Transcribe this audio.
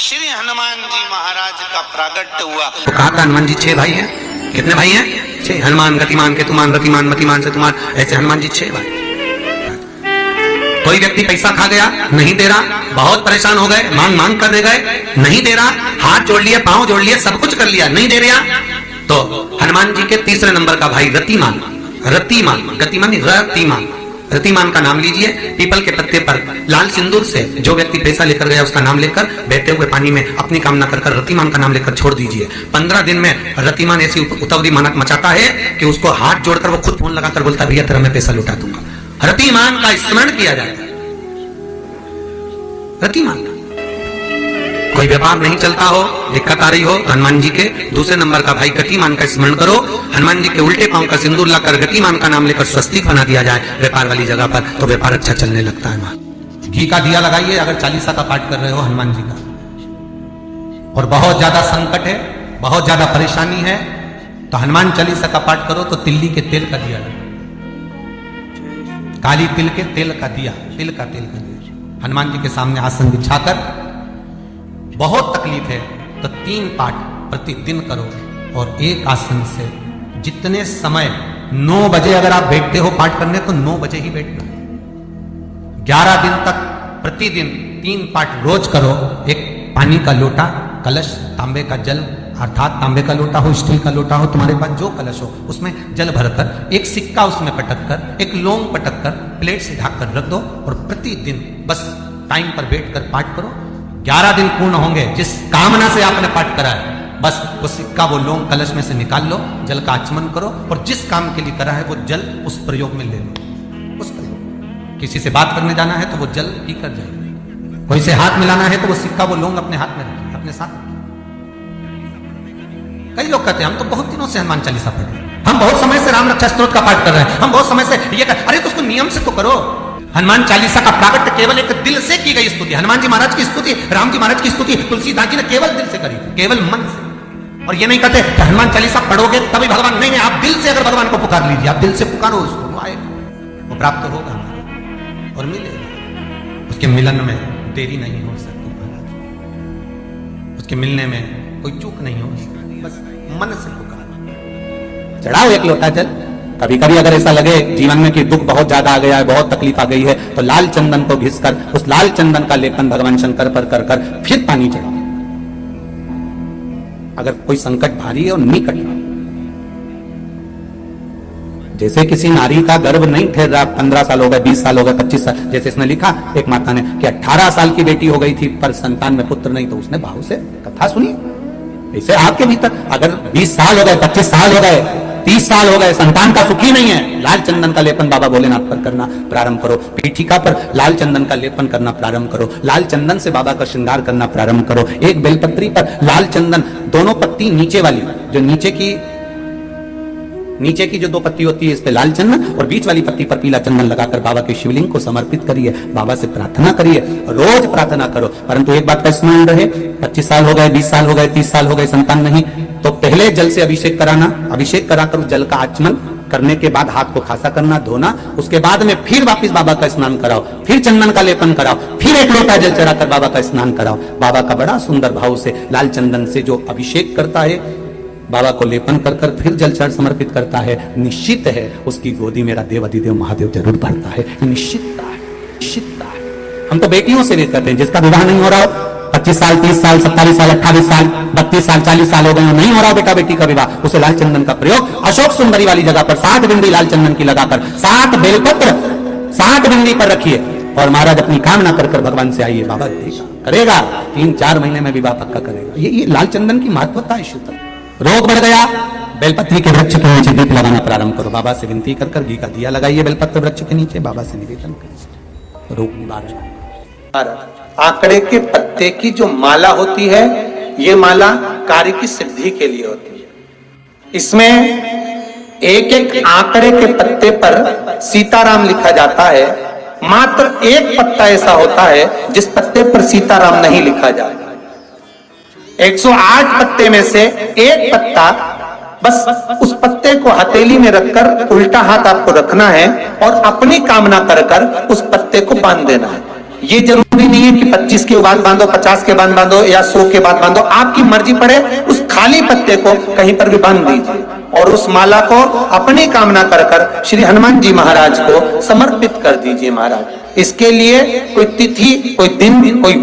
श्री हनुमान जी महाराज का प्रागट्य हुआ। तो कहा था हनुमान जी 6 भाई हैं। कितने भाई हैं? 6। हनुमान, गतिमान, केतुमान, रतिमान, मतिमान, सेतुमान, ऐसे हनुमान जी 6 भाई। कोई व्यक्ति पैसा खा गया, नहीं दे रहा, बहुत परेशान हो गए, मांग मांग कर दे गए, नहीं दे रहा, हाथ जोड़ लिए, पांव जोड़ लिए, सब कुछ कर लिया, नहीं दे रहा, तो हनुमान जी के तीसरे नंबर का भाई रतिमान, रतिमान, गतिमान रतिमान, रतिमान का नाम लीजिए। पीपल के पत्ते पर लाल सिंदूर से जो व्यक्ति पैसा लेकर गया उसका नाम लेकर बहते हुए पानी में अपनी कामना कर रतिमान का नाम लेकर छोड़ दीजिए। 15 दिन में रतिमान ऐसी उतावली मचाता है कि उसको हाथ जोड़कर वो खुद फोन लगाकर बोलता है, भैया तेरा मैं पैसा लौटा दूंगा। रतिमान का स्मरण किया जाता है। रतिमान का कोई व्यापार नहीं चलता हो, दिक्कत आ रही हो, हनुमान जी के दूसरे नंबर का भाई गतिमान का स्मरण करो। हनुमान जी के उल्टे पांव का सिंदूर लाकर गतिमान का नाम लेकर स्वस्तिक बना दिया जाए व्यापार वाली जगह पर, तो व्यापार अच्छा चलने लगता है। वहां घी का दिया लगाइए अगर चालीसा का पाठ कर रहे हो हनुमान जी का, और बहुत ज्यादा संकट है, बहुत ज्यादा परेशानी है, तो हनुमान चालीसा का पाठ करो तो तिल्ली के तेल का दिया लगाओ, काली तिल के तेल का दिया, तिल का तेल का दिया हनुमान जी के सामने आसन बिछाकर। बहुत तकलीफ है तो 3 पाठ प्रतिदिन करो, और एक आसन से जितने समय 9 बजे अगर आप बैठते हो पाठ करने तो 9 बजे ही बैठना। 11 दिन तक प्रतिदिन 3 पाठ रोज करो। एक पानी का लोटा, कलश, तांबे का जल अर्थात तांबे का लोटा हो, स्टील का लोटा हो, तुम्हारे पास जो कलश हो उसमें जल भरकर एक सिक्का उसमें पटक कर, एक लौंग पटक कर प्लेट से ढक कर रख दो, और प्रतिदिन बस टाइम पर बैठकर पाठ करो। 11 दिन पूर्ण होंगे, जिस कामना से आपने पाठ करा है बस वो सिक्का, वो लौंग कलश में से निकाल लो, जल का आचमन करो, और जिस काम के लिए करा है वो जल उस प्रयोग में ले लो। उस प्रयोग, किसी से बात करने जाना है तो वो जल पी कर जाए, कोई से हाथ मिलाना है तो वो सिक्का, वो लौंग अपने हाथ में रखिए, अपने साथ। कई लोग कहते हैं हम तो बहुत दिनों से हनुमान चालीसा पढ़ रहे हैं, हम बहुत समय से राम रक्षा स्तोत्र का पाठ कर रहे हैं, हम बहुत समय से ये कर, अरे तो उसको नियम से तो करो। हनुमान चालीसा का प्रागट्य केवल एक दिल से की गई स्तुति, हनुमान जी महाराज की स्तुति, राम जी महाराज की स्तुति तुलसीदास जी ने केवल दिल से करी, केवल मन से। और ये नहीं कहते कि हनुमान चालीसा पढ़ोगे तभी भगवान, नहीं, आप दिल से अगर भगवान को पुकार लीजिए, आप दिल से पुकारो उसको, वो आएगा, वो प्राप्त होगा और मिलेगा। उसके मिलन में देरी नहीं हो सकती महाराज, उसके मिलने में कोई चूक नहीं हो सकती, बस मन से पुकारो। चढ़ाओ एक लोटा जल। कभी कभी अगर ऐसा लगे जीवन में कि दुख बहुत ज्यादा आ गया है, बहुत तकलीफ आ गई है, तो लाल चंदन को घिसकर उस लाल चंदन का लेपन भगवान शंकर पर कर कर फिर पानी चढ़ाओ। अगर कोई संकट भारी है और निकट रहा, जैसे किसी नारी का गर्भ नहीं ठहर रहा, 15 साल हो गए, 20 साल हो गए, 25 साल, जैसे इसने लिखा एक माता ने कि 18 साल की बेटी हो गई थी पर संतान में पुत्र नहीं, तो उसने भाव से कथा सुनी। ऐसे आपके भीतर अगर 20 साल हो गए, 25 साल हो गए, 30 साल हो गए, संतान का सुखी नहीं है, लाल चंदन का लेपन बाबा भोलेनाथ पर करना प्रारंभ करो, पीठिका पर लाल चंदन का लेपन करना प्रारंभ करो, लाल चंदन से बाबा का श्रृंगार करना प्रारंभ करो। एक बेलपत्री पर लाल चंदन, दोनों पत्ती नीचे वाली, जो नीचे की जो 2 पत्ती होती है इस पे लाल चंदन, और बीच वाली पत्ती पर पीला चंदन लगाकर बाबा के शिवलिंग को समर्पित करिए, बाबा से प्रार्थना करिए, रोज प्रार्थना करो। परंतु एक बात का स्मरण रहे, 25 साल हो गए, 20 साल हो गए, 30 साल हो गए, संतान नहीं, तो पहले जल से अभिषेक कराना, अभिषेक कराकर जल का आचमन करने के बाद हाथ को खासा करना, धोना, उसके बाद में फिर वापिस बाबा का स्नान कराओ, फिर चंदन का लेपन कराओ, फिर एक लोटा जल चढ़ाकर बाबा का स्नान कराओ। बाबा का बड़ा सुंदर भाव से लाल चंदन से जो अभिषेक करता है, बाबा को लेपन कर कर फिर जल चढ़ समर्पित करता है, निश्चित है उसकी गोदी मेरा देव अधिदेव महादेव जरूर भरता है। निश्चितता है, निश्चितता है। हम तो बेटियों से भी कहते हैं, जिसका विवाह नहीं हो रहा हो, 25 साल, 30 साल, 27 साल, 28 साल, 32 साल, 40 साल हो गए, नहीं हो रहा बेटा बेटी का विवाह, उसे लाल चंदन का प्रयोग अशोक सुंदरी वाली जगह पर 60 बिंदी लाल चंदन की लगाकर 60 बेलपत्र 60 बिंदी पर रखिए, और महाराज अपनी कामना कर कर भगवान से आइए, बाबा देगा, करेगा, 3-4 महीने में विवाह पक्का करेगा। ये लाल चंदन की महत्वता है। शुद्ध रोग बढ़ गया, बेलपत्री के वृक्ष के नीचे दीप लगाना प्रारंभ करो, बाबा से विनती कर कर घी का दिया लगाइए बेलपत्र वृक्ष के नीचे, बाबा से निवेदन करिए, रोग निवारण। आंकड़े के पत्ते की जो माला होती है, ये माला कार्य की सिद्धि के लिए होती है। इसमें एक एक आंकड़े के पत्ते पर सीताराम लिखा जाता है, मात्र एक पत्ता ऐसा होता है जिस पत्ते पर सीताराम नहीं लिखा जाता। 108 पत्ते में से एक पत्ता, बस उस पत्ते को हथेली में रखकर उल्टा हाथ आपको रखना है और अपनी कामना कर कर उस पत्ते को बांध देना है। ये जरूरी नहीं है कि 25 के बाद बांधो, 50 के बाद बांधो या 100 के बाद बांधो, आपकी मर्जी पड़े उस खाली पत्ते को कहीं पर भी बांध दीजिए और उस माला को अपनी कामना कर कर श्री हनुमान जी महाराज को समर्पित कर दीजिए महाराज। इसके लिए कोई तिथि, कोई दिन, कोई